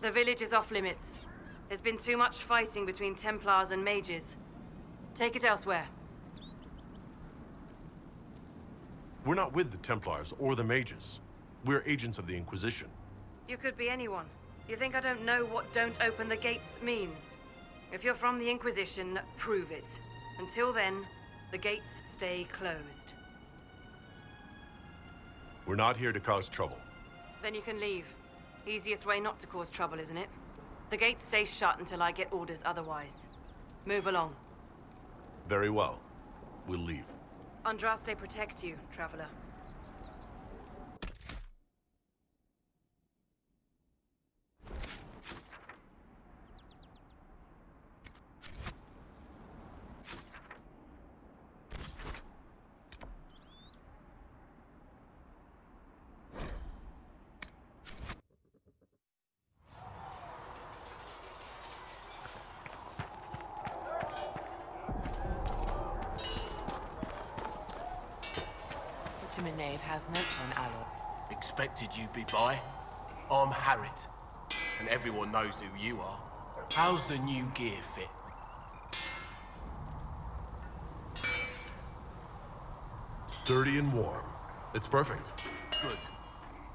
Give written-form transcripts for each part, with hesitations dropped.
The village is off limits. There's been too much fighting between Templars and mages. Take it elsewhere. We're not with the Templars or the mages. We're agents of the Inquisition. You could be anyone. You think I don't know what "don't open the gates" means? If you're from the Inquisition, prove it. Until then, the gates stay closed. We're not here to cause trouble. Then you can leave. Easiest way not to cause trouble, isn't it? The gates stay shut until I get orders otherwise. Move along. Very well. We'll leave. Andraste protect you, traveler. Knave has notes on alloy. Expected you'd be by. I'm Harriet, and everyone knows who you are. How's the new gear fit? Sturdy and warm. It's perfect. Good.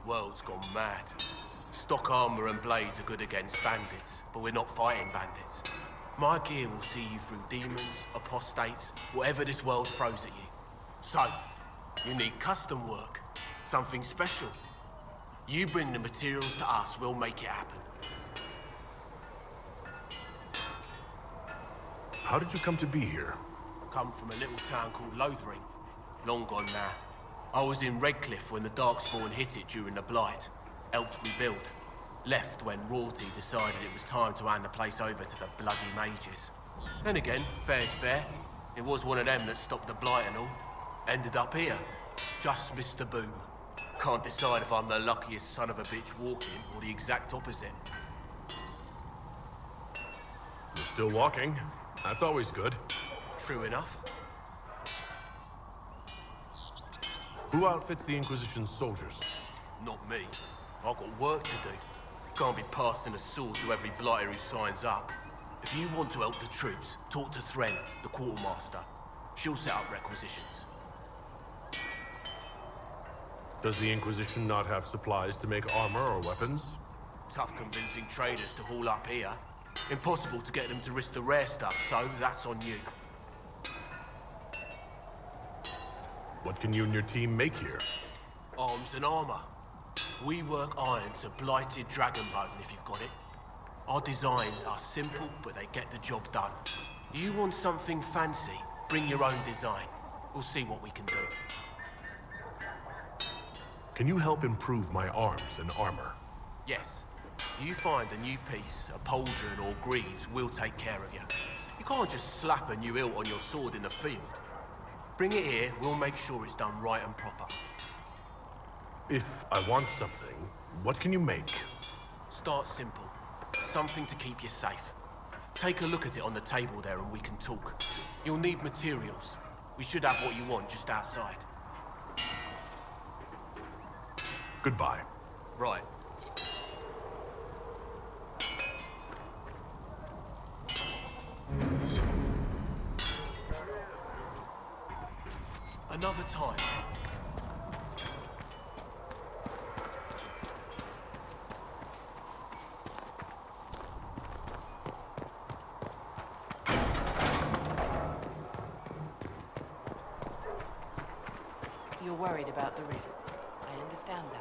World's gone mad. Stock armor and blades are good against bandits, but we're not fighting bandits. My gear will see you through demons, apostates, whatever this world throws at you. So, you need custom work, something special. You bring the materials to us, we'll make it happen. How did you come to be here? Come from a little town called Lothering. Long gone now. I was in Redcliffe when the Darkspawn hit it during the Blight. Helped rebuild. Left when royalty decided it was time to hand the place over to the bloody mages. Then again, fair's fair. It was one of them that stopped the Blight and all. Ended up here. Just missed the boom. Can't decide if I'm the luckiest son of a bitch walking or the exact opposite. You're still walking. That's always good. True enough. Who outfits the Inquisition's soldiers? Not me. I've got work to do. Can't be passing a sword to every blighter who signs up. If you want to help the troops, talk to Thren, the quartermaster. She'll set up requisitions. Does the Inquisition not have supplies to make armor or weapons? Tough convincing traders to haul up here. Impossible to get them to risk the rare stuff, so that's on you. What can you and your team make here? Arms and armor. We work iron to blighted dragon bone, if you've got it. Our designs are simple, but they get the job done. You want something fancy, bring your own design. We'll see what we can do. Can you help improve my arms and armor? Yes. You find a new piece, a pauldron or greaves, we'll take care of you. You can't just slap a new hilt on your sword in the field. Bring it here, we'll make sure it's done right and proper. If I want something, what can you make? Start simple. Something to keep you safe. Take a look at it on the table there and we can talk. You'll need materials. We should have what you want just outside. Goodbye. Right. Another time. You're worried about the rift. I understand that.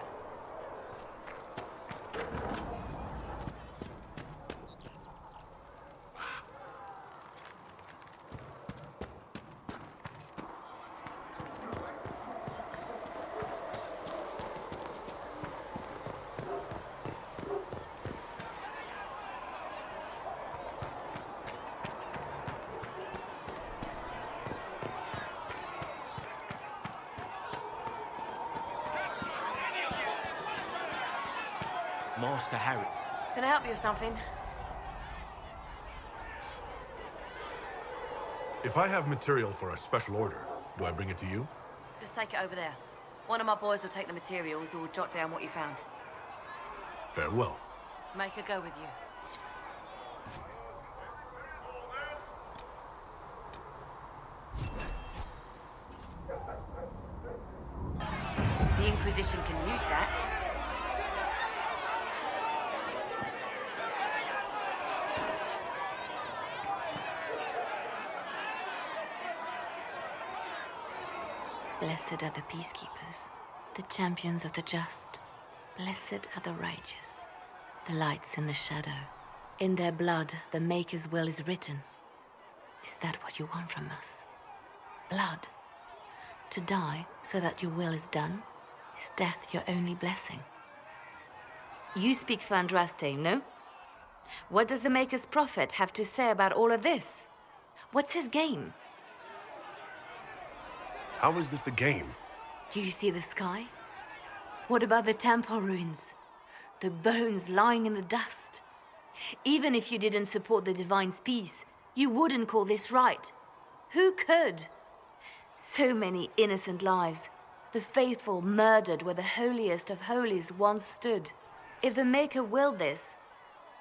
Master Harry. Can I help you with something? If I have material for a special order, do I bring it to you? Just take it over there. One of my boys will take the materials or jot down what you found. Farewell. Make her go with you. The Inquisition can use that. Blessed are the peacekeepers, the champions of the just. Blessed are the righteous, the lights in the shadow. In their blood, the Maker's will is written. Is that what you want from us? Blood? To die so that your will is done? Is death your only blessing? You speak for Andraste, no? What does the Maker's prophet have to say about all of this? What's his game? How is this a game? Do you see the sky? What about the temple ruins? The bones lying in the dust? Even if you didn't support the Divine's peace, you wouldn't call this right. Who could? So many innocent lives. The faithful murdered where the holiest of holies once stood. If the Maker willed this,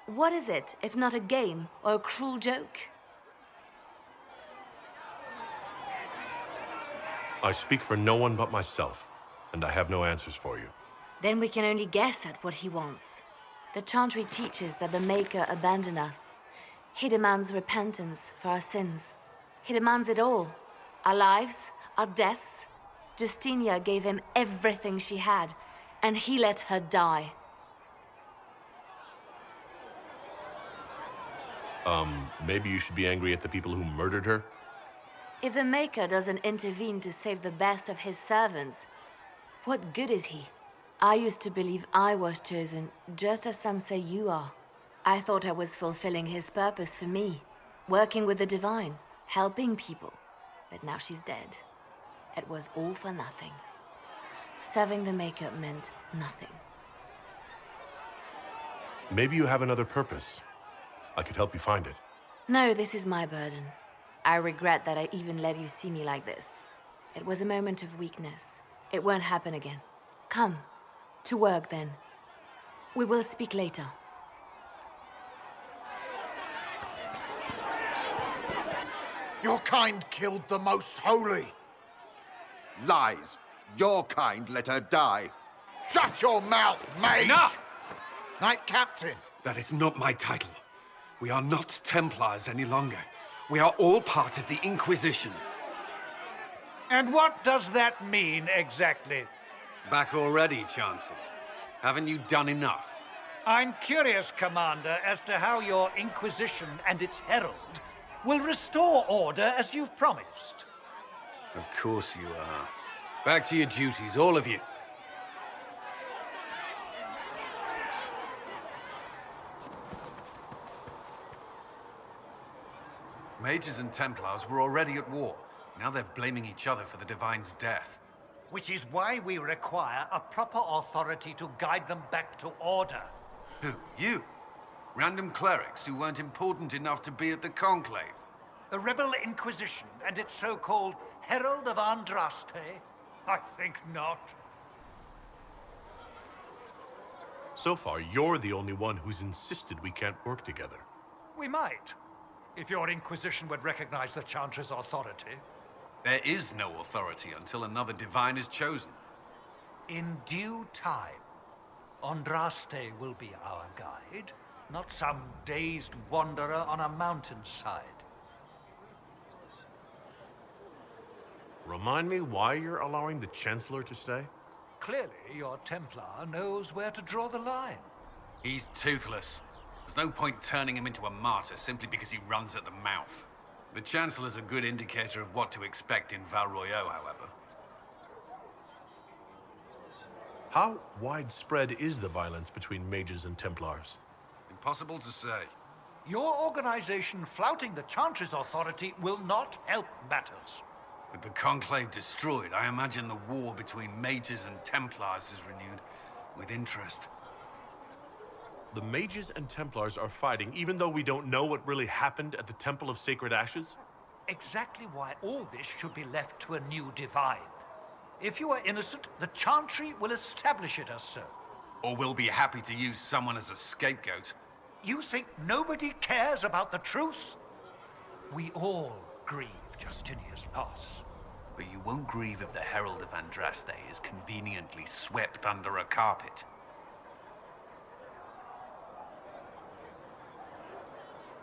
what is it if not a game or a cruel joke? I speak for no one but myself, and I have no answers for you. Then we can only guess at what he wants. The Chantry teaches that the Maker abandoned us. He demands repentance for our sins. He demands it all. Our lives, our deaths. Justinia gave him everything she had, and he let her die. Maybe you should be angry at the people who murdered her? If the Maker doesn't intervene to save the best of his servants, what good is he? I used to believe I was chosen, just as some say you are. I thought I was fulfilling his purpose for me, working with the Divine, helping people. But now she's dead. It was all for nothing. Serving the Maker meant nothing. Maybe you have another purpose. I could help you find it. No, this is my burden. I regret that I even let you see me like this. It was a moment of weakness. It won't happen again. Come, to work then. We will speak later. Your kind killed the most holy. Lies. Your kind let her die. Shut your mouth, mate! Enough! Knight Captain. That is not my title. We are not Templars any longer. We are all part of the Inquisition. And what does that mean, exactly? Back already, Chancellor. Haven't you done enough? I'm curious, Commander, as to how your Inquisition and its herald will restore order as you've promised. Of course you are. Back to your duties, all of you. Mages and Templars were already at war. Now they're blaming each other for the Divine's death. Which is why we require a proper authority to guide them back to order. Who? You? Random clerics who weren't important enough to be at the Conclave? The Rebel Inquisition and its so-called Herald of Andraste? I think not. So far, you're the only one who's insisted we can't work together. We might, if your Inquisition would recognize the Chantry's authority. There is no authority until another Divine is chosen. In due time, Andraste will be our guide, not some dazed wanderer on a mountainside. Remind me why you're allowing the Chancellor to stay? Clearly, your Templar knows where to draw the line. He's toothless. There's no point turning him into a martyr simply because he runs at the mouth. The Chancellor's a good indicator of what to expect in Val Royeaux, however. How widespread is the violence between mages and Templars? Impossible to say. Your organization flouting the Chantry's authority will not help matters. With the Conclave destroyed, I imagine the war between mages and Templars is renewed with interest. The mages and Templars are fighting even though we don't know what really happened at the Temple of Sacred Ashes? Exactly why all this should be left to a new Divine. If you are innocent, the Chantry will establish it as so. Or we'll be happy to use someone as a scapegoat. You think nobody cares about the truth? We all grieve Justinia's loss. But you won't grieve if the Herald of Andraste is conveniently swept under a carpet.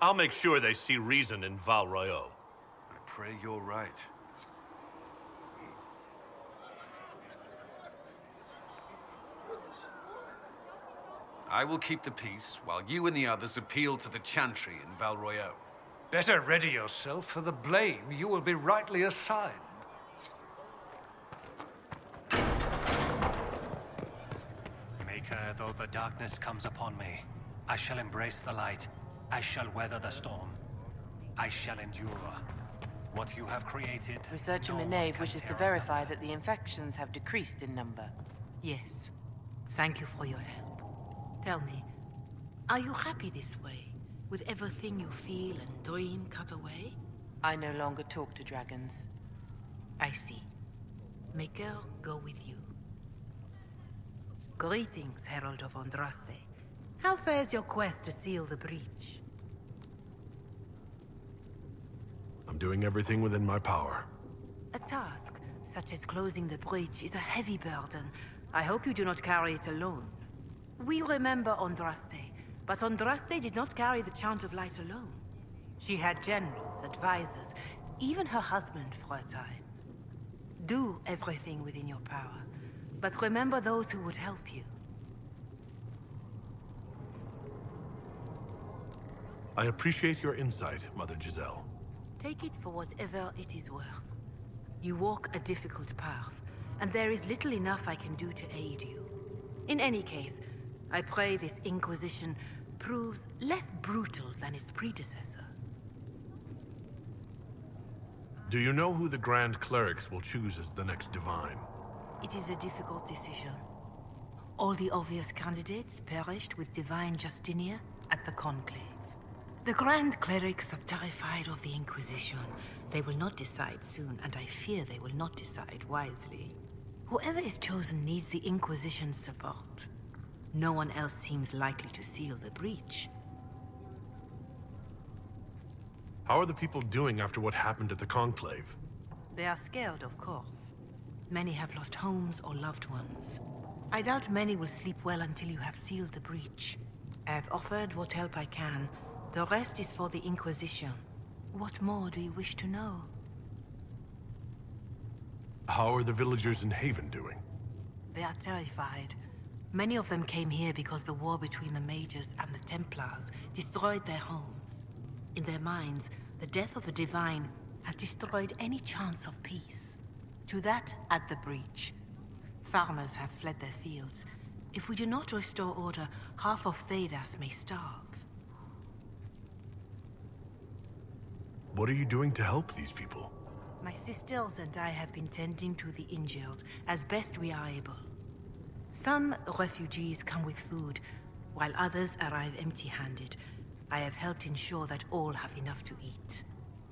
I'll make sure they see reason in Val Royeaux. I pray you're right. I will keep the peace while you and the others appeal to the Chantry in Val Royeaux. Better ready yourself for the blame you will be rightly assigned. Maker, though the darkness comes upon me, I shall embrace the light. I shall weather the storm. I shall endure. What you have created... Researcher no one Minave can wishes to tear verify asunder. that the infections have decreased in number. Yes. Thank you for your help. Tell me, are you happy this way? With everything you feel and dream cut away? I no longer talk to dragons. I see. Maker, go with you. Greetings, Herald of Andraste. How fares your quest to seal the breach? I'm doing everything within my power. A task, such as closing the breach, is a heavy burden. I hope you do not carry it alone. We remember Andraste, but Andraste did not carry the Chant of Light alone. She had generals, advisors, even her husband for a time. Do everything within your power, but remember those who would help you. I appreciate your insight, Mother Giselle. Take it for whatever it is worth. You walk a difficult path, and there is little enough I can do to aid you. In any case, I pray this Inquisition proves less brutal than its predecessor. Do you know who the Grand Clerics will choose as the next Divine? It is a difficult decision. All the obvious candidates perished with Divine Justinia at the Conclave. The Grand Clerics are terrified of the Inquisition. They will not decide soon, and I fear they will not decide wisely. Whoever is chosen needs the Inquisition's support. No one else seems likely to seal the breach. How are the people doing after what happened at the Conclave? They are scared, of course. Many have lost homes or loved ones. I doubt many will sleep well until you have sealed the breach. I have offered what help I can. The rest is for the Inquisition. What more do you wish to know? How are the villagers in Haven doing? They are terrified. Many of them came here because the war between the Mages and the Templars destroyed their homes. In their minds, the death of a Divine has destroyed any chance of peace. To that, add the breach. Farmers have fled their fields. If we do not restore order, half of Thedas may starve. What are you doing to help these people? My sisters and I have been tending to the injured as best we are able. Some refugees come with food, while others arrive empty-handed. I have helped ensure that all have enough to eat.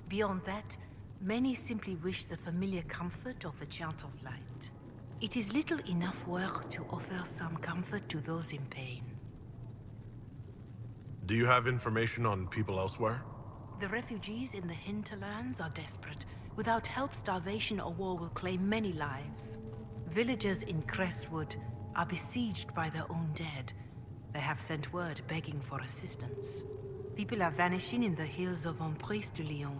Beyond that, many simply wish the familiar comfort of the Chant of Light. It is little enough work to offer some comfort to those in pain. Do you have information on people elsewhere? The refugees in the hinterlands are desperate. Without help, starvation or war will claim many lives. Villagers in Crestwood are besieged by their own dead. They have sent word begging for assistance. People are vanishing in the hills of Emprise de Lyon.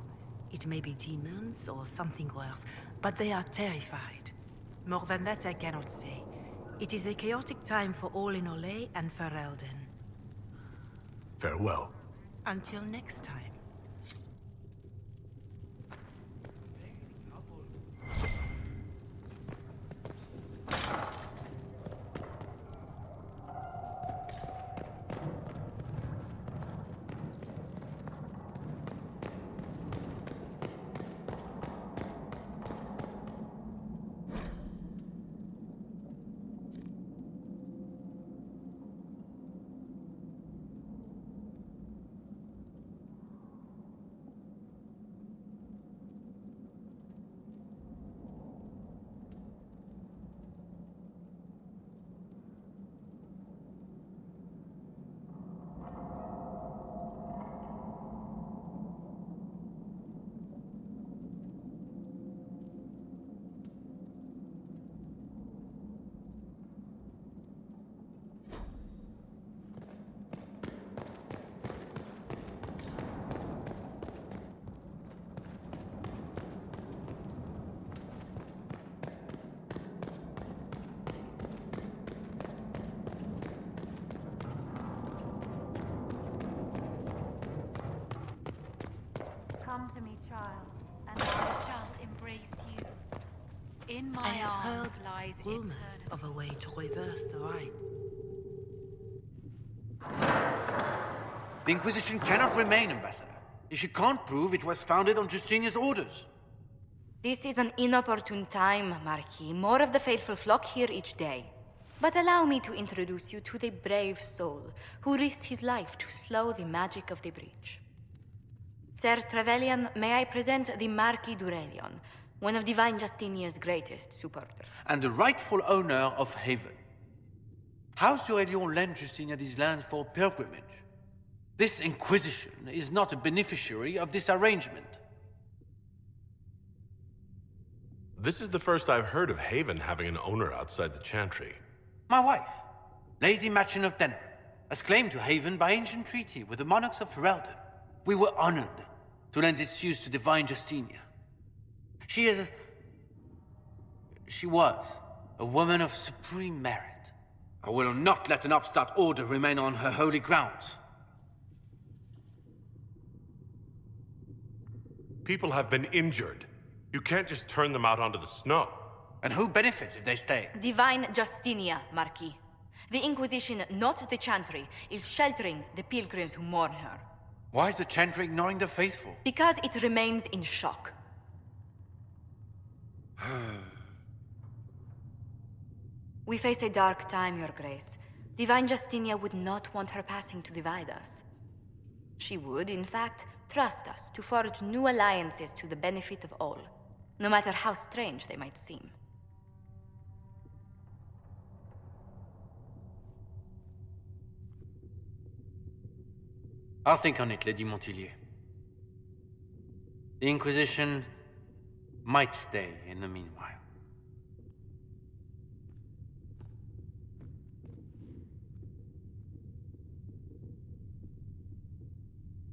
It may be demons or something worse, but they are terrified. More than that I cannot say. It is a chaotic time for all in Olay and Ferelden. Farewell. Until next time. In I my have heard arms lies rumors eternity. of a way to reverse the right. The Inquisition cannot remain, Ambassador, if you can't prove it was founded on Justinian's orders. This is an inopportune time, Marquis. More of the faithful flock here each day. But allow me to introduce you to the brave soul who risked his life to slow the magic of the breach. Sir Trevelyan, may I present the Marquis d'Aurelion, one of Divine Justinia's greatest supporters. And the rightful owner of Haven. House d'Aurelion lent Justinia these lands for pilgrimage. This Inquisition is not a beneficiary of this arrangement. This is the first I've heard of Haven having an owner outside the Chantry. My wife, Lady Machin of Denner, has claimed to Haven by ancient treaty with the monarchs of Ferelden. We were honored to lend its use to Divine Justinia. She was a woman of supreme merit. I will not let an upstart order remain on her holy grounds. People have been injured. You can't just turn them out onto the snow. And who benefits if they stay? Divine Justinia, Marquis. The Inquisition, not the Chantry, is sheltering the pilgrims who mourn her. Why is the Chantry ignoring the faithful? Because it remains in shock. We face a dark time, Your Grace. Divine Justinia would not want her passing to divide us. She would, in fact, trust us to forge new alliances to the benefit of all, no matter how strange they might seem. I'll think on it, Lady Montilyet. The Inquisition might stay in the meanwhile.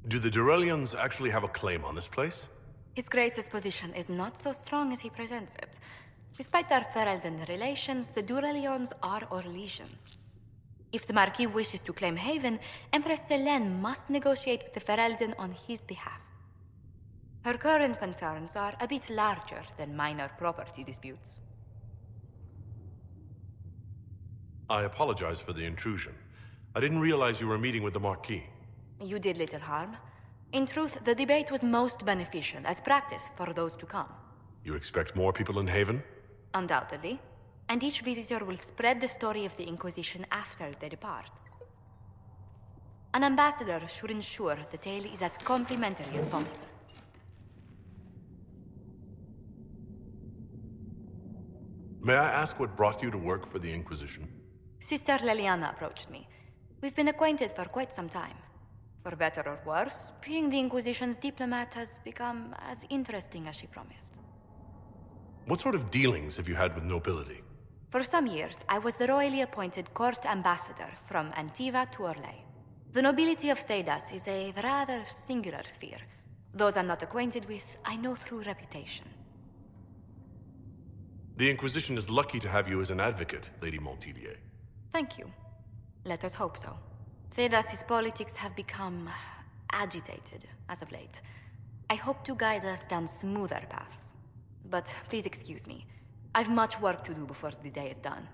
Do the Durelians actually have a claim on this place? His Grace's position is not so strong as he presents it. Despite our Ferelden relations, the Durelions are our legion. If the Marquis wishes to claim Haven, Empress Selene must negotiate with the Ferelden on his behalf. Her current concerns are a bit larger than minor property disputes. I apologize for the intrusion. I didn't realize you were meeting with the Marquis. You did little harm. In truth, the debate was most beneficial as practice for those to come. You expect more people in Haven? Undoubtedly. And each visitor will spread the story of the Inquisition after they depart. An ambassador should ensure the tale is as complimentary as possible. May I ask what brought you to work for the Inquisition? Sister Leliana approached me. We've been acquainted for quite some time. For better or worse, being the Inquisition's diplomat has become as interesting as she promised. What sort of dealings have you had with nobility? For some years, I was the royally appointed court ambassador from Antiva to Orlais. The nobility of Thedas is a rather singular sphere. Those I'm not acquainted with, I know through reputation. The Inquisition is lucky to have you as an advocate, Lady Montilyet. Thank you. Let us hope so. Thedas' politics have become agitated as of late. I hope to guide us down smoother paths. But please excuse me. I've much work to do before the day is done.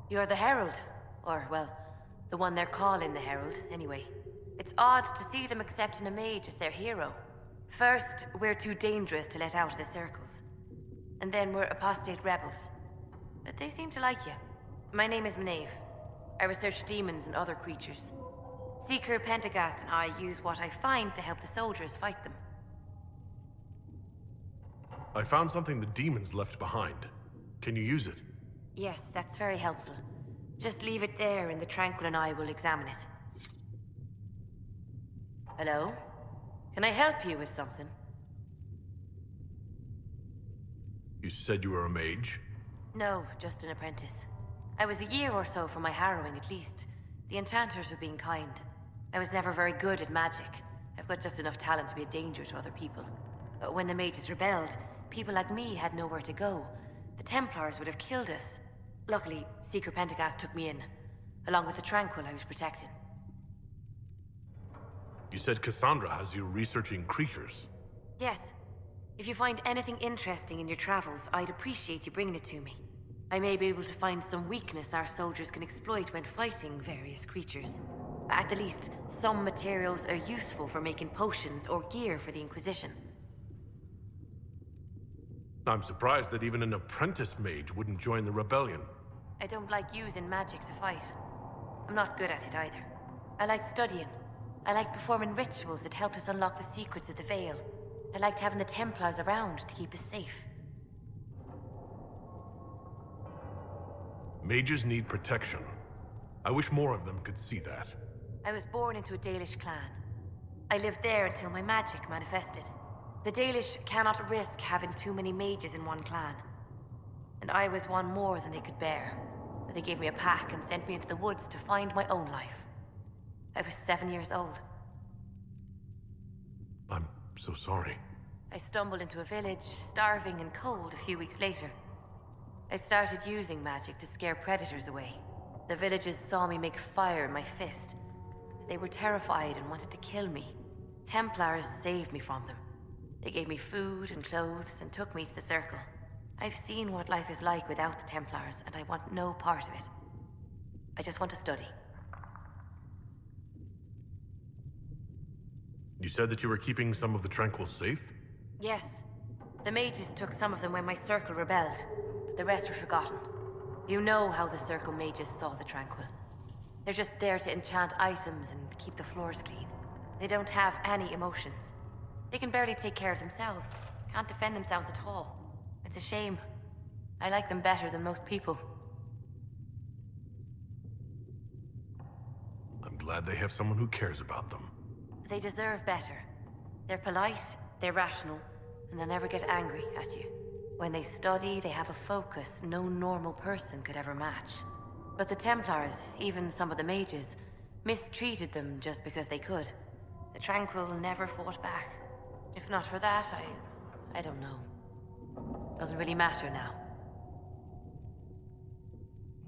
You're the Herald. Or, well, the one they're calling the Herald, anyway. It's odd to see them accepting a mage as their hero. First, we're too dangerous to let out of the circles. And then we're apostate rebels. But they seem to like you. My name is Maeve. I research demons and other creatures. Seeker Pentagast and I use what I find to help the soldiers fight them. I found something the demons left behind. Can you use it? Yes, that's very helpful. Just leave it there and the Tranquil and I will examine it. Hello? Can I help you with something? You said you were a mage? No, just an apprentice. I was a year or so from my harrowing, at least. The enchanters were being kind. I was never very good at magic. I've got just enough talent to be a danger to other people. But when the mages rebelled, people like me had nowhere to go. The Templars would have killed us. Luckily, Seeker Pentagast took me in, along with the Tranquil I was protecting. You said Cassandra has you researching creatures. Yes. If you find anything interesting in your travels, I'd appreciate you bringing it to me. I may be able to find some weakness our soldiers can exploit when fighting various creatures. At the least, some materials are useful for making potions or gear for the Inquisition. I'm surprised that even an apprentice mage wouldn't join the rebellion. I don't like using magic to fight. I'm not good at it either. I like studying. I like performing rituals that helped us unlock the secrets of the Veil. I liked having the Templars around to keep us safe. Mages need protection. I wish more of them could see that. I was born into a Dalish clan. I lived there until my magic manifested. The Dalish cannot risk having too many mages in one clan. And I was one more than they could bear. They gave me a pack and sent me into the woods to find my own life. I was 7 years old. I'm so sorry. I stumbled into a village, starving and cold, a few weeks later. I started using magic to scare predators away. The villagers saw me make fire in my fist. They were terrified and wanted to kill me. Templars saved me from them. They gave me food and clothes and took me to the Circle. I've seen what life is like without the Templars, and I want no part of it. I just want to study. You said that you were keeping some of the Tranquils safe? Yes. The mages took some of them when my Circle rebelled, but the rest were forgotten. You know how the Circle mages saw the Tranquil. They're just there to enchant items and keep the floors clean. They don't have any emotions. They can barely take care of themselves. Can't defend themselves at all. It's a shame. I like them better than most people. I'm glad they have someone who cares about them. They deserve better. They're polite, they're rational, and they'll never get angry at you. When they study, they have a focus no normal person could ever match. But the Templars, even some of the mages, mistreated them just because they could. The Tranquil never fought back. If not for that, I don't know. Doesn't really matter now.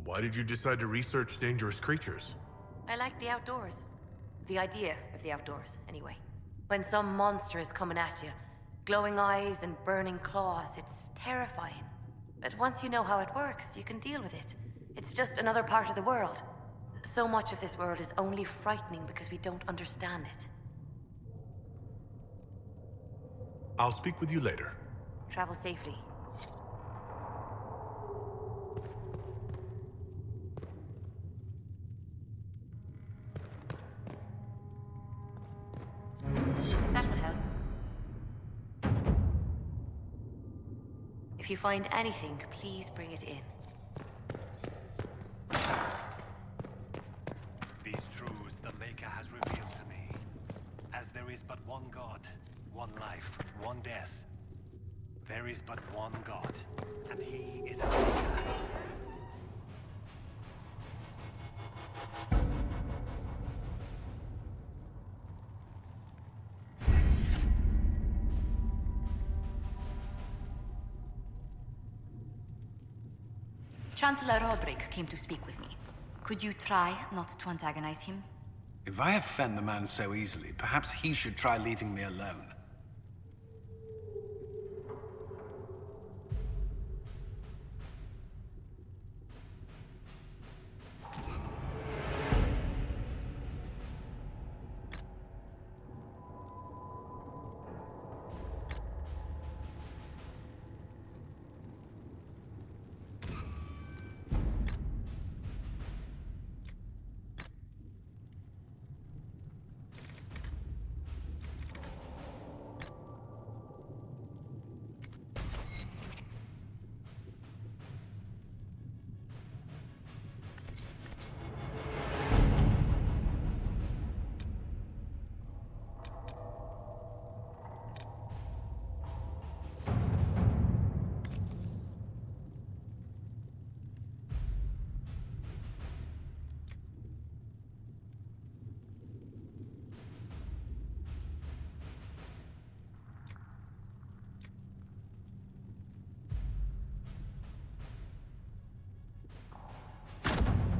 Why did you decide to research dangerous creatures? I like the outdoors. The idea of the outdoors, anyway. When some monster is coming at you, glowing eyes and burning claws, it's terrifying. But once you know how it works, you can deal with it. It's just another part of the world. So much of this world is only frightening because we don't understand it. I'll speak with you later. Travel safely. That will help. If you find anything, please bring it in. These truths the Maker has revealed to me. As there is but one God, one life, one death. There is but one God, and he is a Maker. Chancellor Roderick came to speak with me. Could you try not to antagonize him? If I offend the man so easily, perhaps he should try leaving me alone.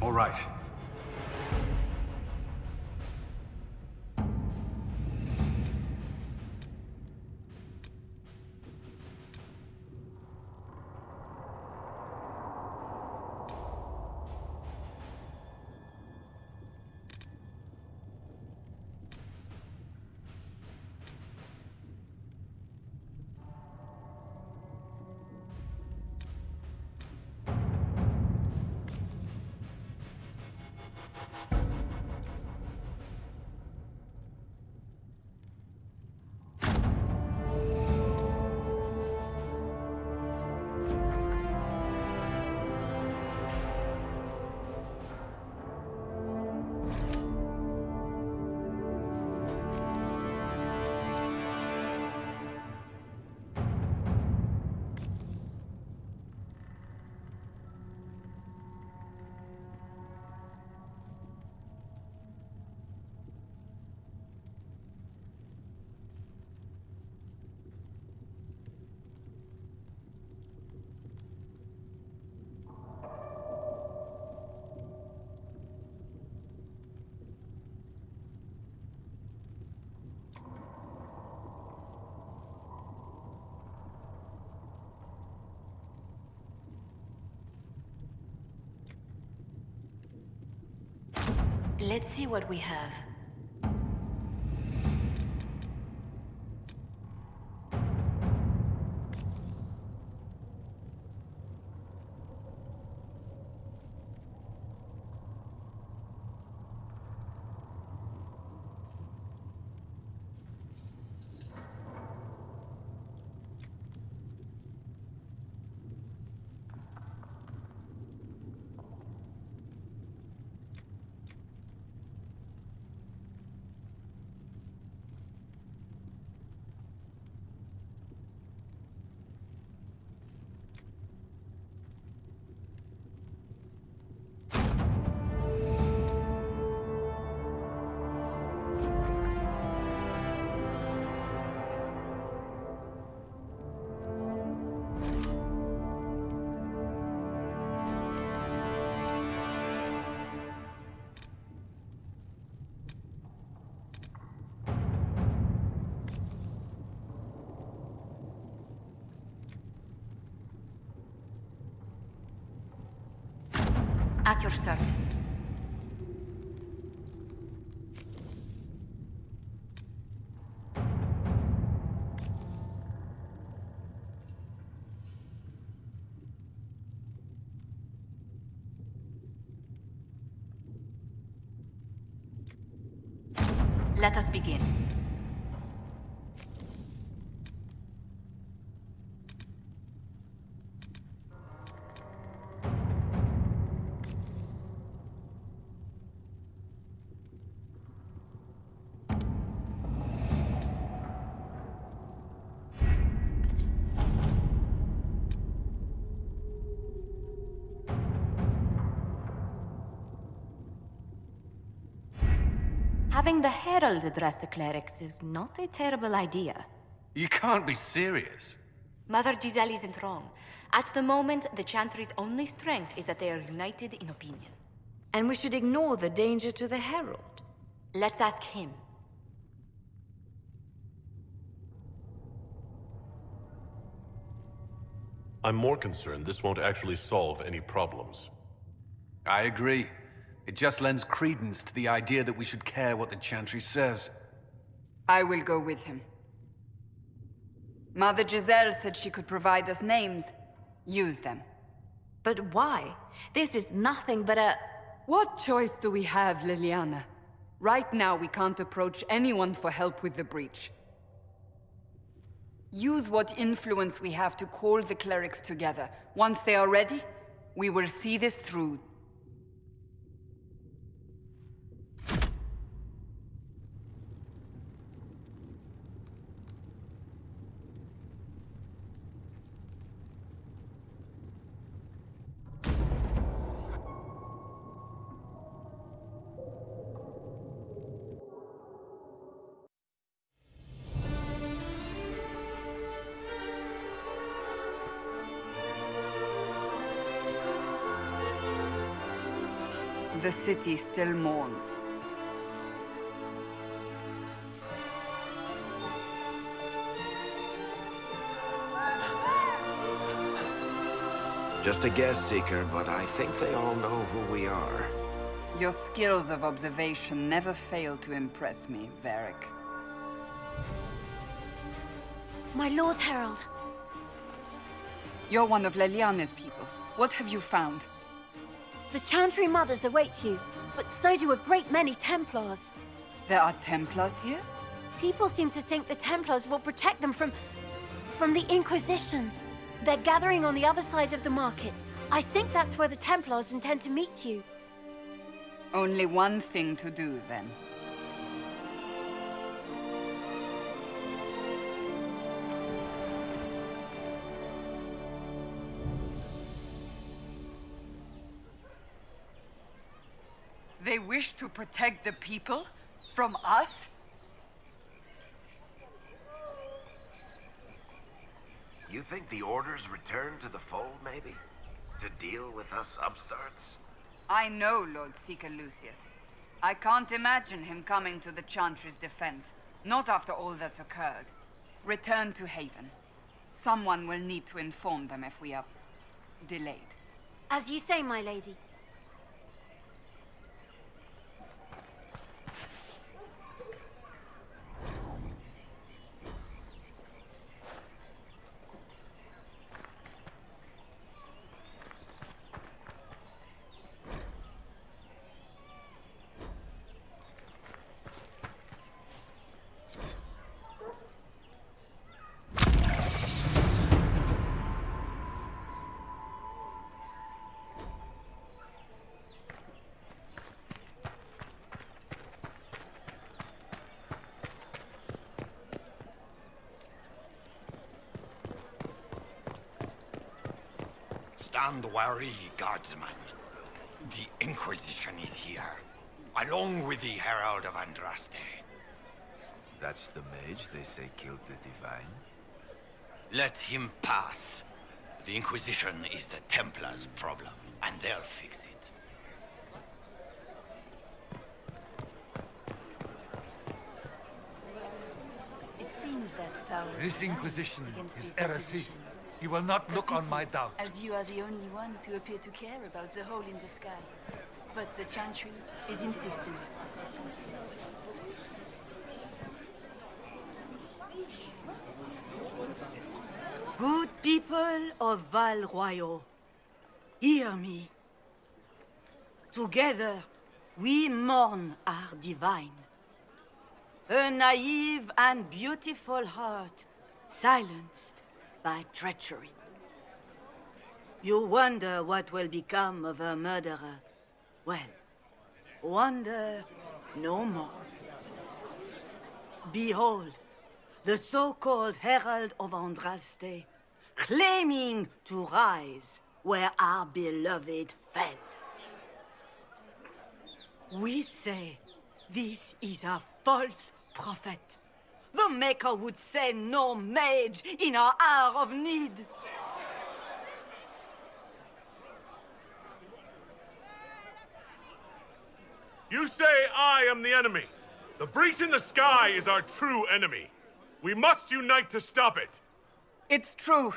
All right. Let's see what we have. At your service. Let us begin. Having the Herald address the clerics is not a terrible idea. You can't be serious. Mother Giselle isn't wrong. At the moment, the Chantry's only strength is that they are united in opinion. And we should ignore the danger to the Herald. Let's ask him. I'm more concerned this won't actually solve any problems. I agree. It just lends credence to the idea that we should care what the Chantry says. I will go with him. Mother Giselle said she could provide us names. Use them. But why? This is nothing but a... What choice do we have, Liliana? Right now, we can't approach anyone for help with the breach. Use what influence we have to call the clerics together. Once they are ready, we will see this through. The city still mourns. Just a guest seeker, but I think they all know who we are. Your skills of observation never fail to impress me, Varric. My Lord Herald. You're one of Leliana's people. What have you found? The Chantry Mothers await you, but so do a great many Templars. There are Templars here? People seem to think the Templars will protect them from the Inquisition. They're gathering on the other side of the market. I think that's where the Templars intend to meet you. Only one thing to do, then. They wish to protect the people? From us? You think the Order's return to the fold, maybe? To deal with us upstarts? I know Lord Seeker Lucius. I can't imagine him coming to the Chantry's defense. Not after all that's occurred. Return to Haven. Someone will need to inform them if we are delayed. As you say, my lady. Stand wary, guardsman. The Inquisition is here, along with the Herald of Andraste. That's the mage they say killed the Divine? Let him pass. The Inquisition is the Templars' problem, and they'll fix it. It seems that thou This Inquisition against is this heresy. opposition. You will not look on my doubt. As you are the only ones who appear to care about the hole in the sky. But the Chantry is insistent. Good people of Val Royal, hear me. Together, we mourn our divine. A naive and beautiful heart, silenced by treachery. You wonder what will become of a murderer. Well, wonder no more. Behold, the so-called Herald of Andraste, claiming to rise where our beloved fell. We say this is a false prophet. The Maker would send no mage in our hour of need. You say I am the enemy. The breach in the sky is our true enemy. We must unite to stop it. It's true.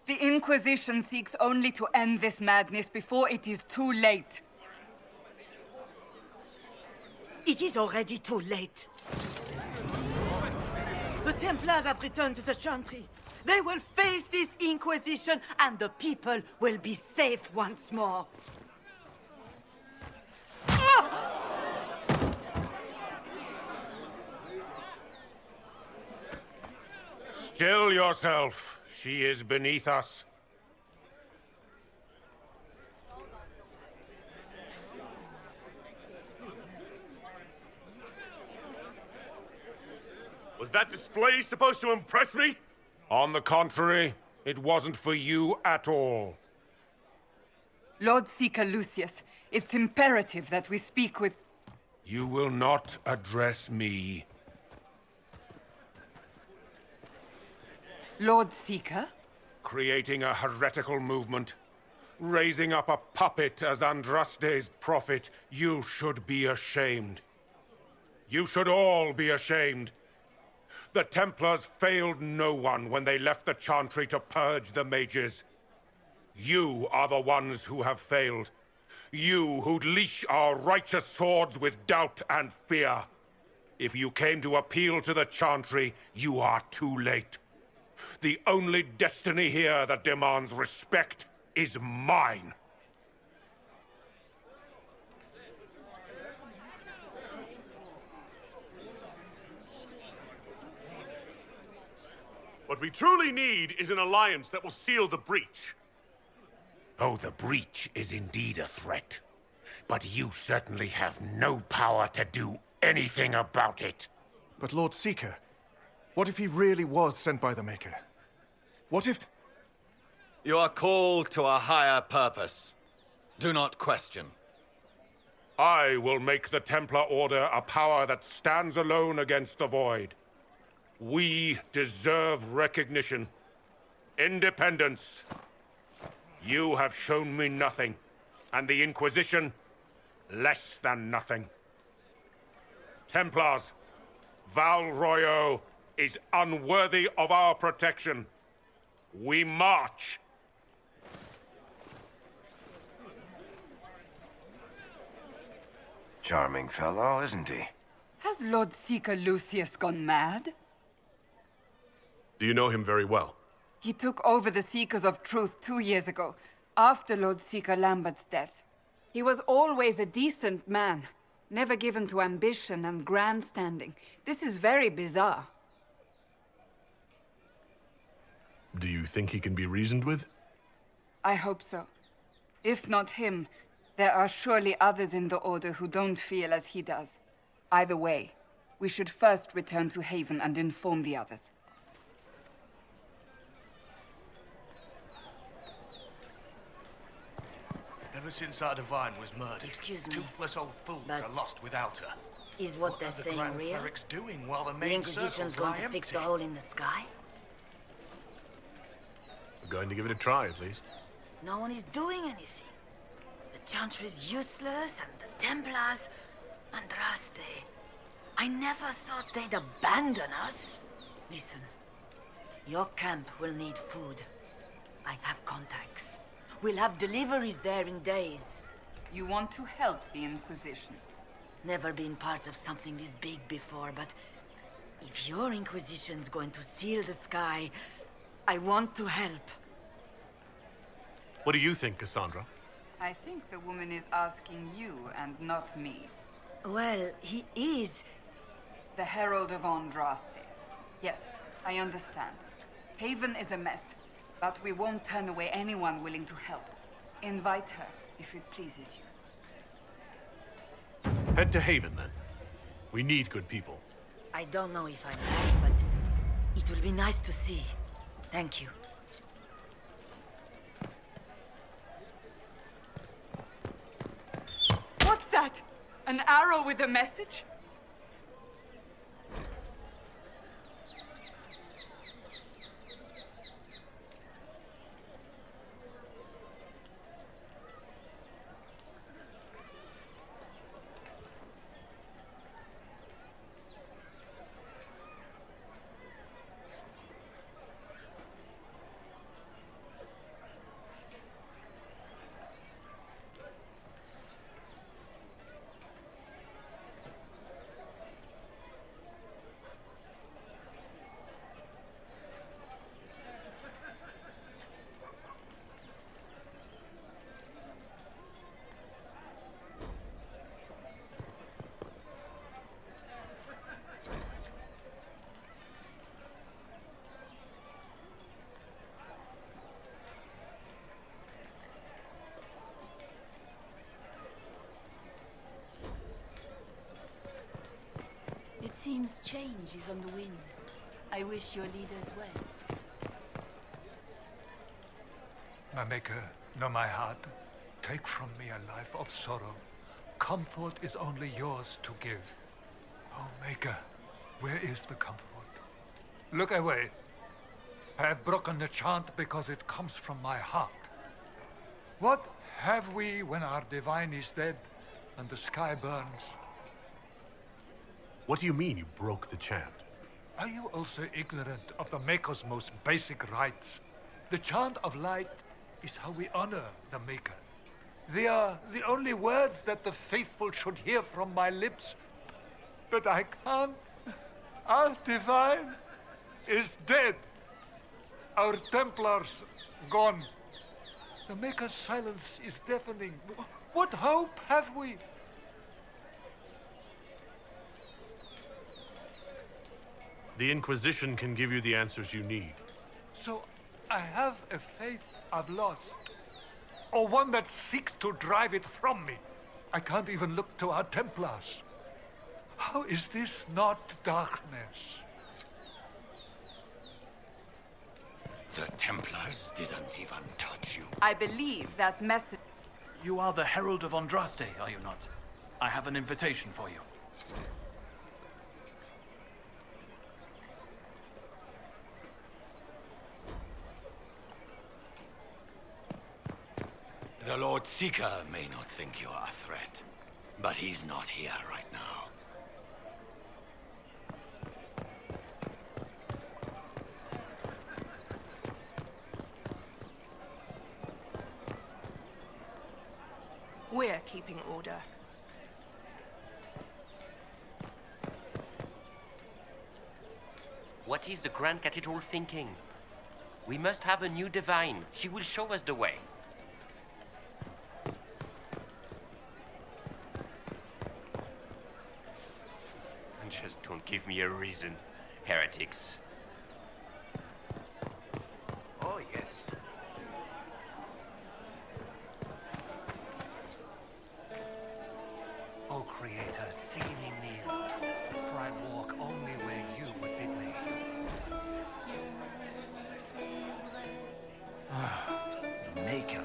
The Inquisition seeks only to end this madness before it is too late. It is already too late. The Templars have returned to the Chantry. They will face this Inquisition, and the people will be safe once more. Still yourself. She is beneath us. Was that display supposed to impress me? On the contrary, it wasn't for you at all. Lord Seeker Lucius, it's imperative that we speak with... You will not address me. Lord Seeker? Creating a heretical movement. Raising up a puppet as Andraste's prophet. You should be ashamed. You should all be ashamed. The Templars failed no one when they left the Chantry to purge the mages. You are the ones who have failed. You who'd leash our righteous swords with doubt and fear. If you came to appeal to the Chantry, you are too late. The only destiny here that demands respect is mine. What we truly need is an alliance that will seal the breach. Oh, the breach is indeed a threat. But you certainly have no power to do anything about it. But Lord Seeker, what if he really was sent by the Maker? What if... You are called to a higher purpose. Do not question. I will make the Templar Order a power that stands alone against the Void. We deserve recognition. Independence. You have shown me nothing, and the Inquisition, less than nothing. Templars, Val Royal is unworthy of our protection. We march. Charming fellow, isn't he? Has Lord Seeker Lucius gone mad? Do you know him very well? He took over the Seekers of Truth 2 years ago, after Lord Seeker Lambert's death. He was always a decent man, never given to ambition and grandstanding. This is very bizarre. Do you think he can be reasoned with? I hope so. If not him, there are surely others in the Order who don't feel as he does. Either way, we should first return to Haven and inform the others. Ever since our divine was murdered, Excuse me, toothless old fools but are lost without her. Is what they're are the saying Grand real? Clerics doing while the The main Inquisition's circles going lie to fix empty? the hole in the sky? We're going to give it a try, at least. No one is doing anything. The Chantry is useless, and the Templars... Andraste. I never thought they'd abandon us. Listen, your camp will need food. I have contacts. We'll have deliveries there in days. You want to help the Inquisition? Never been part of something this big before, but if your Inquisition's going to seal the sky, I want to help. What do you think, Cassandra? I think the woman is asking you and not me. Well, he is. The Herald of Andraste. Yes, I understand. Haven is a mess, but we won't turn away anyone willing to help. Invite her, if it pleases you. Head to Haven, then. We need good people. I don't know if I'm right, but it will be nice to see. Thank you. What's that? An arrow with a message? It seems change is on the wind. I wish your leaders well. My maker, know my heart. Take from me a life of sorrow. Comfort is only yours to give. Oh, maker, where is the comfort? Look away. I have broken the chant because it comes from my heart. What have we when our divine is dead and the sky burns? What do you mean you broke the chant? Are you also ignorant of the Maker's most basic rites? The chant of light is how we honor the Maker. They are the only words that the faithful should hear from my lips. But I can't. Our divine is dead. Our Templars gone. The Maker's silence is deafening. What hope have we? The Inquisition can give you the answers you need. So I have a faith I've lost, or one that seeks to drive it from me. I can't even look to our Templars. How is this not darkness? The Templars didn't even touch you. I believe that message... You are the Herald of Andraste, are you not? I have an invitation for you. The Lord Seeker may not think you're a threat, but he's not here right now. We're keeping order. What is the Grand Cathedral thinking? We must have a new divine. She will show us the way. And just don't give me a reason, heretics. Oh, yes. O Creator, see me kneel, for I walk only where you would bid me. Maker.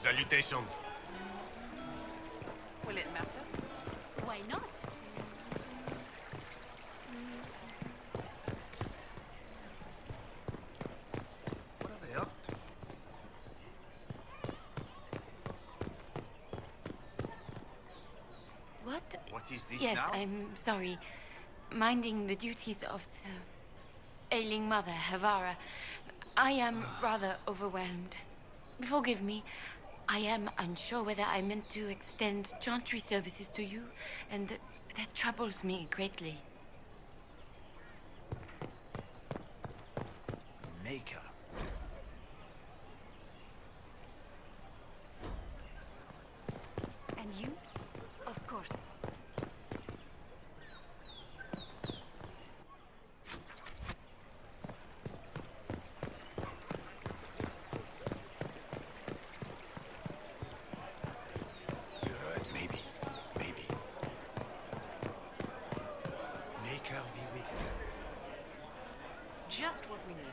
Salutations. Will it matter? Why not? What are they up to? What? What is this Yes, now? I'm sorry. Minding the duties of the ailing mother, Avvar. I am rather overwhelmed. Forgive me. I am unsure whether I meant to extend chantry services to you, and that troubles me greatly. Maker. And you? Of course. Good, maybe. Maker be with you. Just what we needed.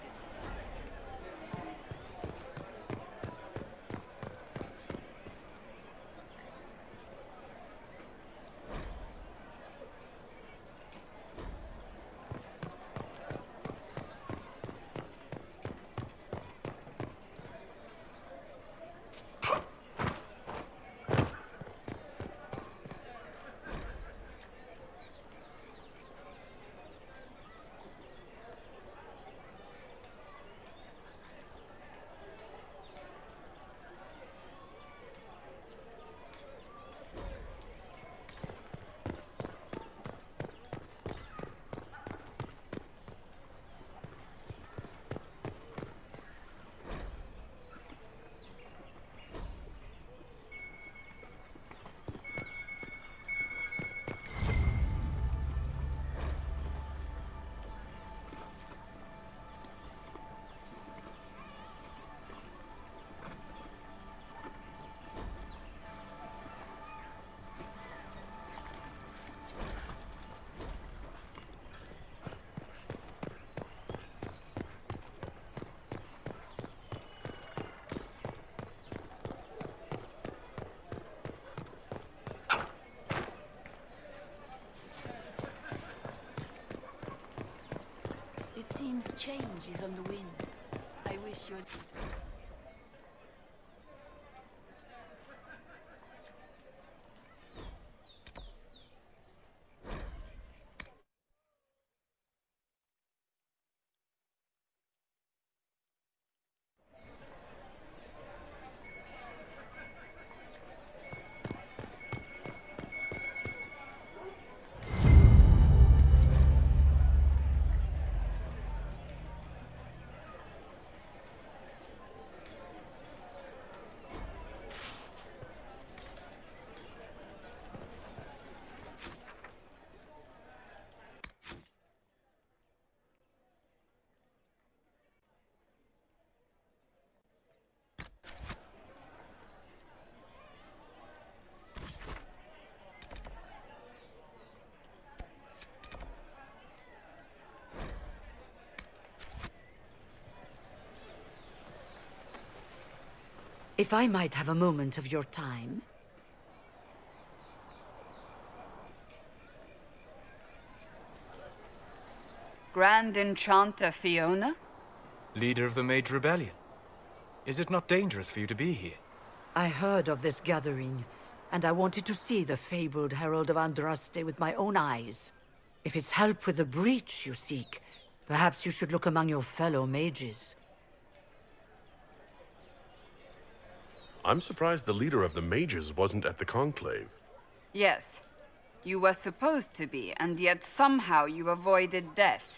It seems change is on the wind. I wish you'd... If I might have a moment of your time. Grand Enchanter Fiona? Leader of the Mage Rebellion. Is it not dangerous for you to be here? I heard of this gathering, and I wanted to see the fabled Herald of Andraste with my own eyes. If it's help with the breach you seek, perhaps you should look among your fellow mages. I'm surprised the leader of the mages wasn't at the conclave. Yes. You were supposed to be, and yet somehow you avoided death.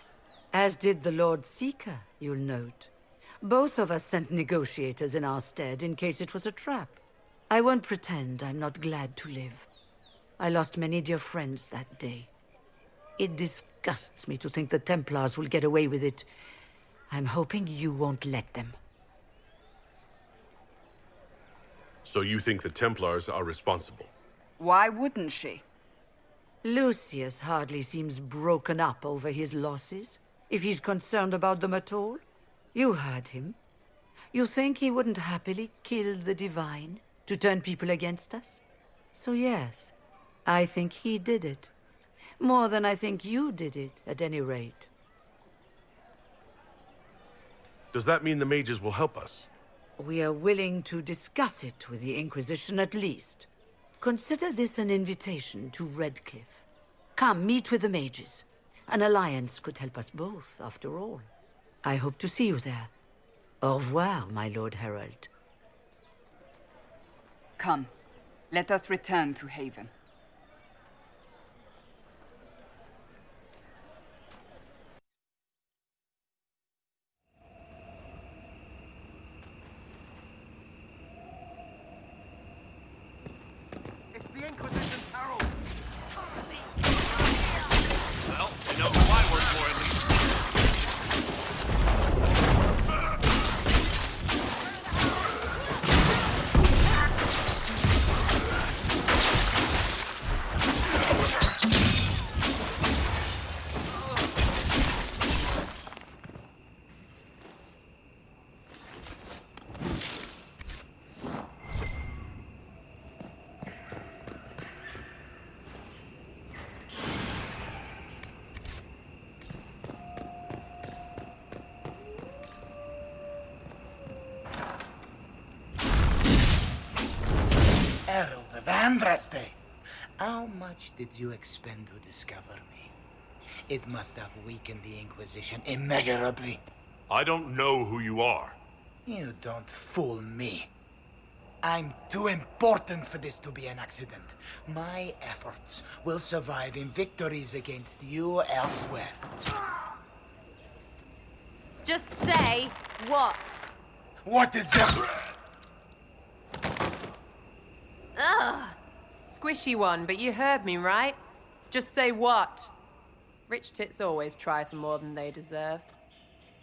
As did the Lord Seeker, you'll note. Both of us sent negotiators in our stead in case it was a trap. I won't pretend I'm not glad to live. I lost many dear friends that day. It disgusts me to think the Templars will get away with it. I'm hoping you won't let them. So you think the Templars are responsible? Why wouldn't she? Lucius hardly seems broken up over his losses, if he's concerned about them at all. You heard him. You think he wouldn't happily kill the divine to turn people against us? So yes, I think he did it. More than I think you did it, at any rate. Does that mean the mages will help us? We are willing to discuss it with the Inquisition at least. Consider this an invitation to Redcliffe. Come, meet with the mages. An alliance could help us both, after all. I hope to see you there. Au revoir, my Lord Herald. Come, let us return to Haven. It's the Inquisition's herald! Well, they know who I work for, at least. Herald of Andraste, how much did you expend to discover me? It must have weakened the Inquisition immeasurably. I don't know who you are. You don't fool me. I'm too important for this to be an accident. My efforts will survive in victories against you elsewhere. Just say what? What is that? Ugh! Squishy one, but you heard me, right? Just say what? Rich tits always try for more than they deserve.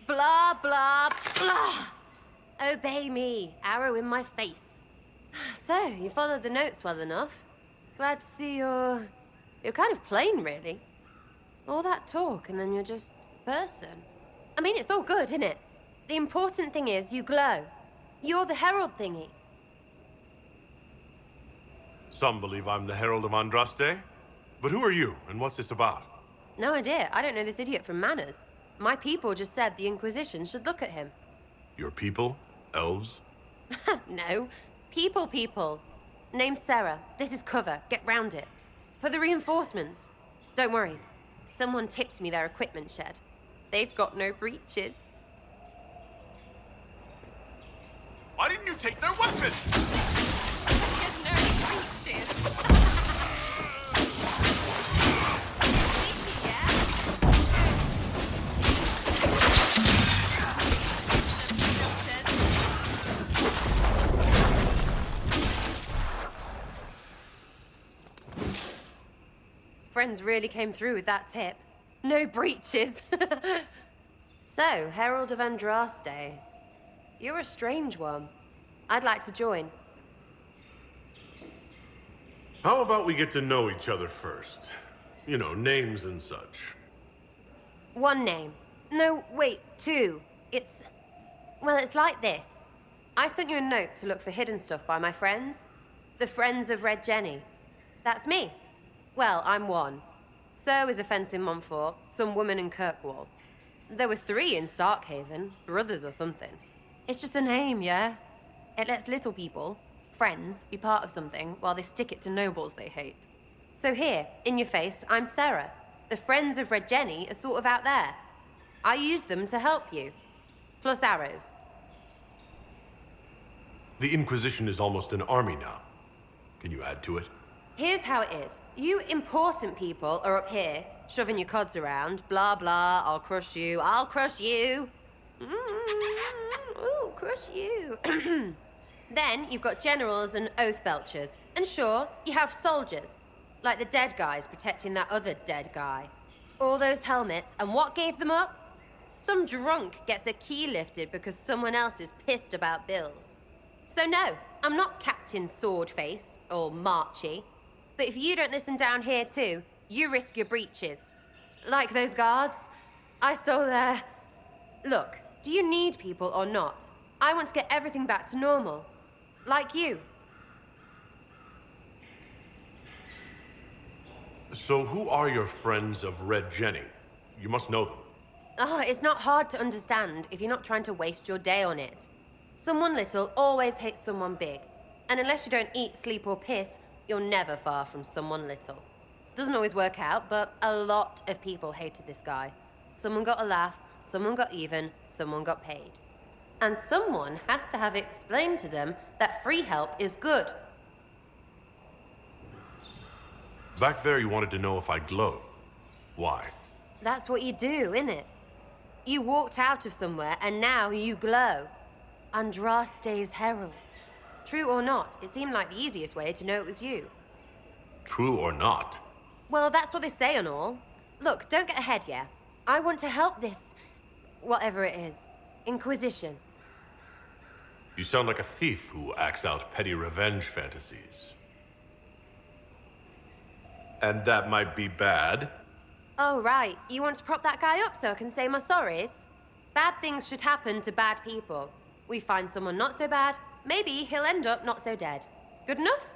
Blah, blah, blah! Obey me. Arrow in my face. So, you followed the notes well enough. Glad to see you're kind of plain, really. All that talk, and then you're just a person. I mean, it's all good, isn't it? The important thing is you glow. You're the herald thingy. Some believe I'm the Herald of Andraste. But who are you, and what's this about? No idea. I don't know this idiot from Manners. My people just said the Inquisition should look at him. Your people? Elves? No. People. Name's Sarah. This is cover. Get round it. For the reinforcements. Don't worry. Someone tipped me their equipment shed. They've got no breaches. Why didn't you take their weapon? Friends really came through with that tip. No breaches. So, Herald of Andraste. You're a strange one. I'd like to join. How about we get to know each other first? You know, names and such. One name. No, wait, two. It's like this. I sent you a note to look for hidden stuff by my friends. The Friends of Red Jenny. That's me. Well, I'm one. So is a fence in Montfort, some woman in Kirkwall. There were 3 in Starkhaven, brothers or something. It's just a name, yeah? It lets little people, friends, be part of something while they stick it to nobles they hate. So here, in your face, I'm Sarah. The Friends of Red Jenny are sort of out there. I use them to help you. Plus arrows. The Inquisition is almost an army now. Can you add to it? Here's how it is. You important people are up here, shoving your cods around. Blah, blah, I'll crush you. Ooh, crush you. Then you've got generals and oath belchers. And sure, you have soldiers. Like the dead guys protecting that other dead guy. All those helmets, and what gave them up? Some drunk gets a key lifted because someone else is pissed about bills. So no, I'm not Captain Swordface, or Marchy. But if you don't listen down here too, you risk your breeches. Like those guards, I stole their... Look, do you need people or not? I want to get everything back to normal. Like you. So who are your friends of Red Jenny? You must know them. Oh, it's not hard to understand if you're not trying to waste your day on it. Someone little always hates someone big. And unless you don't eat, sleep, or piss, you're never far from someone little. Doesn't always work out, but a lot of people hated this guy. Someone got a laugh, someone got even, someone got paid. And someone has to have explained to them that free help is good. Back there you wanted to know if I glow. Why? That's what you do, innit? You walked out of somewhere and now you glow. Andraste's herald. True or not, it seemed like the easiest way to know it was you. True or not? Well, that's what they say and all. Look, don't get ahead, yeah? I want to help this... whatever it is. Inquisition. You sound like a thief who acts out petty revenge fantasies. And that might be bad. Oh, right. You want to prop that guy up so I can say my sorries? Bad things should happen to bad people. We find someone not so bad, maybe he'll end up not so dead. Good enough?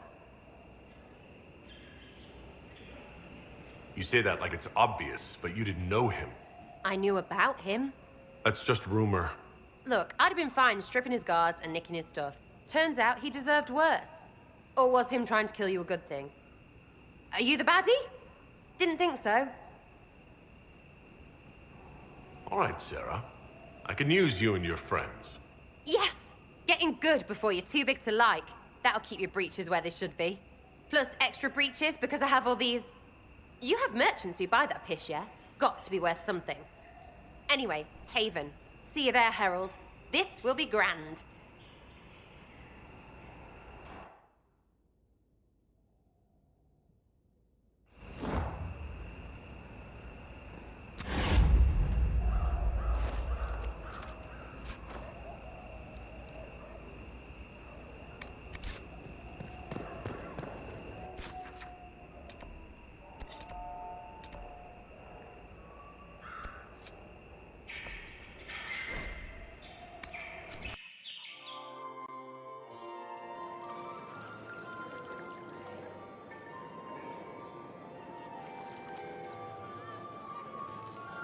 You say that like it's obvious, but you didn't know him. I knew about him. That's just rumor. Look, I'd have been fine stripping his guards and nicking his stuff. Turns out he deserved worse. Or was him trying to kill you a good thing? Are you the baddie? Didn't think so. All right, Sarah. I can use you and your friends. Yes! Getting good before you're too big to like. That'll keep your breeches where they should be. Plus extra breeches because I have all these... You have merchants who buy that piss, yeah? Got to be worth something. Anyway, Haven. See you there, Herald. This will be grand.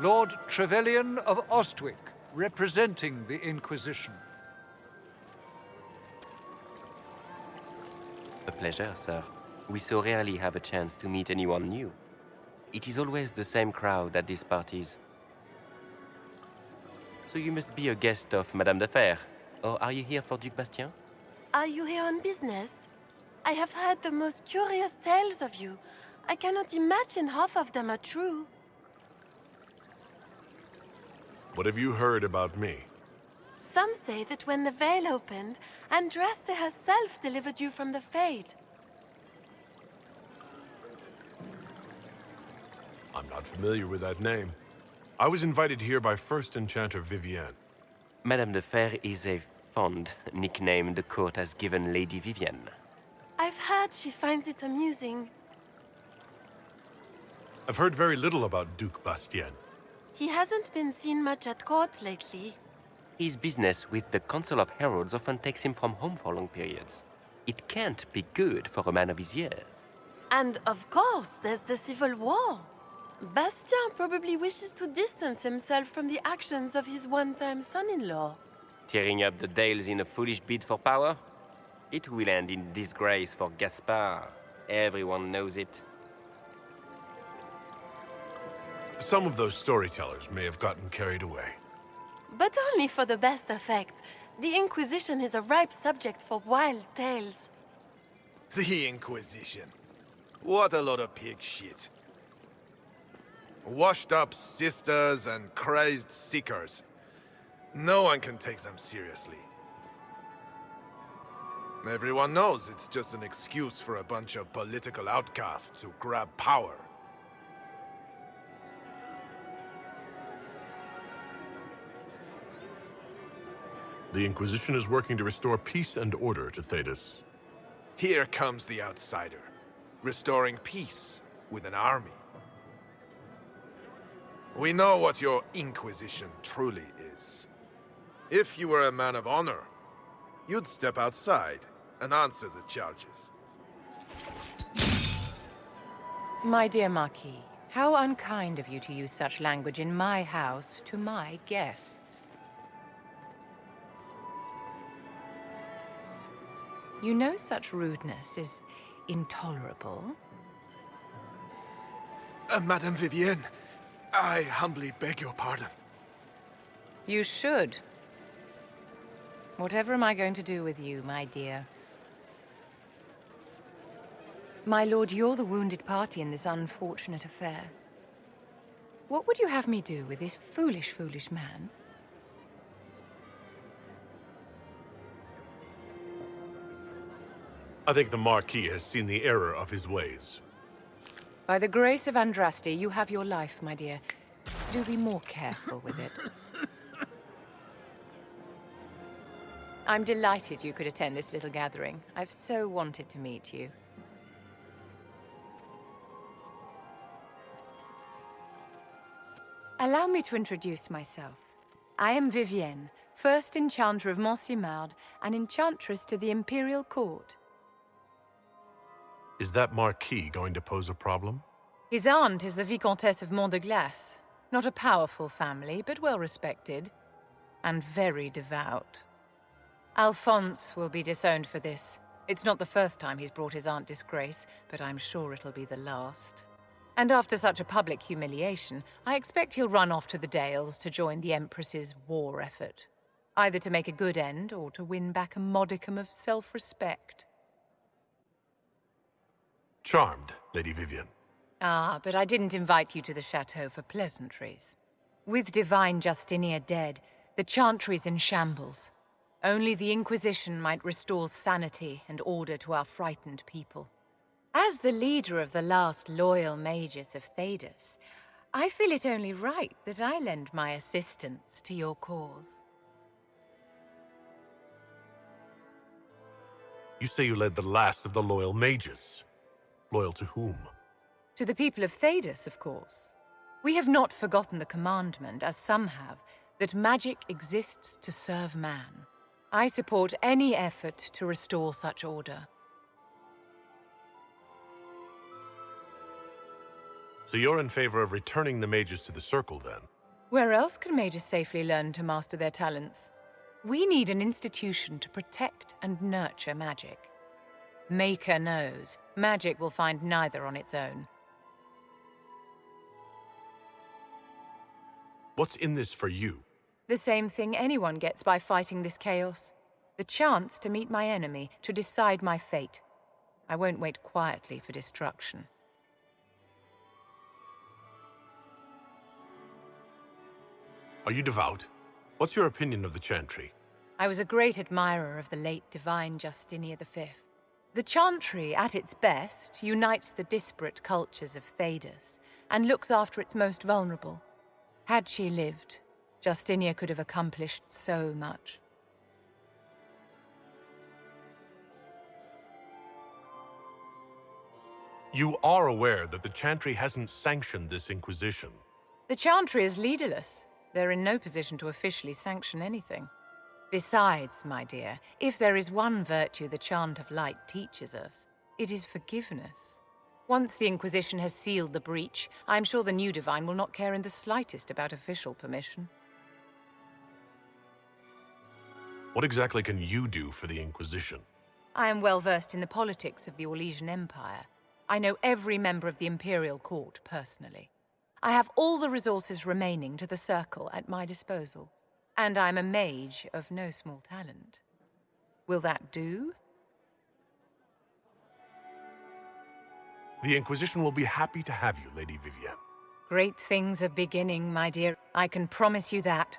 Lord Trevelyan of Ostwick, representing the Inquisition. A pleasure, sir. We so rarely have a chance to meet anyone new. It is always the same crowd at these parties. So you must be a guest of Madame de Fer, or are you here for Duc Bastien? Are you here on business? I have heard the most curious tales of you. I cannot imagine half of them are true. What have you heard about me? Some say that when the veil opened, Andraste herself delivered you from the Fade. I'm not familiar with that name. I was invited here by First Enchanter Vivienne. Madame de Fer is a fond nickname the court has given Lady Vivienne. I've heard she finds it amusing. I've heard very little about Duc Bastien. He hasn't been seen much at court lately. His business with the Council of Heralds often takes him from home for long periods. It can't be good for a man of his years. And of course, there's the civil war. Bastien probably wishes to distance himself from the actions of his one-time son-in-law. Tearing up the Dales in a foolish bid for power? It will end in disgrace for Gaspard. Everyone knows it. Some of those storytellers may have gotten carried away. But only for the best effect. The Inquisition is a ripe subject for wild tales. The Inquisition. What a lot of pig shit. Washed-up sisters and crazed seekers. No one can take them seriously. Everyone knows it's just an excuse for a bunch of political outcasts to grab power. The Inquisition is working to restore peace and order to Thedas. Here comes the outsider, restoring peace with an army. We know what your Inquisition truly is. If you were a man of honor, you'd step outside and answer the charges. My dear Marquis, how unkind of you to use such language in my house to my guests. You know such rudeness is intolerable. Madame Vivienne, I humbly beg your pardon. You should. Whatever am I going to do with you, my dear? My lord, you're the wounded party in this unfortunate affair. What would you have me do with this foolish, foolish man? I think the Marquis has seen the error of his ways. By the grace of Andraste, you have your life, my dear. Do be more careful with it. I'm delighted you could attend this little gathering. I've so wanted to meet you. Allow me to introduce myself. I am Vivienne, first Enchanter of Montsimard and Enchantress to the Imperial Court. Is that Marquis going to pose a problem? His aunt is the Vicomtesse of Mont de Glace. Not a powerful family, but well respected. And very devout. Alphonse will be disowned for this. It's not the first time he's brought his aunt disgrace, but I'm sure it'll be the last. And after such a public humiliation, I expect he'll run off to the Dales to join the Empress's war effort. Either to make a good end, or to win back a modicum of self-respect. Charmed, Lady Vivienne. Ah, but I didn't invite you to the chateau for pleasantries. With Divine Justinia dead, the Chantry's in shambles. Only the Inquisition might restore sanity and order to our frightened people. As the leader of the last loyal mages of Thedas, I feel it only right that I lend my assistance to your cause. You say you led the last of the loyal mages. Loyal to whom? To the people of Thedas, of course. We have not forgotten the commandment, as some have, that magic exists to serve man. I support any effort to restore such order. So you're in favor of returning the mages to the Circle, then? Where else can mages safely learn to master their talents? We need an institution to protect and nurture magic. Maker knows, magic will find neither on its own. What's in this for you? The same thing anyone gets by fighting this chaos. The chance to meet my enemy, to decide my fate. I won't wait quietly for destruction. Are you devout? What's your opinion of the Chantry? I was a great admirer of the late Divine Justinia V. The Chantry, at its best, unites the disparate cultures of Thedas and looks after its most vulnerable. Had she lived, Justinia could have accomplished so much. You are aware that the Chantry hasn't sanctioned this Inquisition. The Chantry is leaderless. They're in no position to officially sanction anything. Besides, my dear, if there is one virtue the Chant of Light teaches us, it is forgiveness. Once the Inquisition has sealed the breach, I'm sure the new Divine will not care in the slightest about official permission. What exactly can you do for the Inquisition? I am well versed in the politics of the Orlesian Empire. I know every member of the Imperial Court personally. I have all the resources remaining to the Circle at my disposal. And I'm a mage of no small talent. Will that do? The Inquisition will be happy to have you, Lady Vivienne. Great things are beginning, my dear. I can promise you that.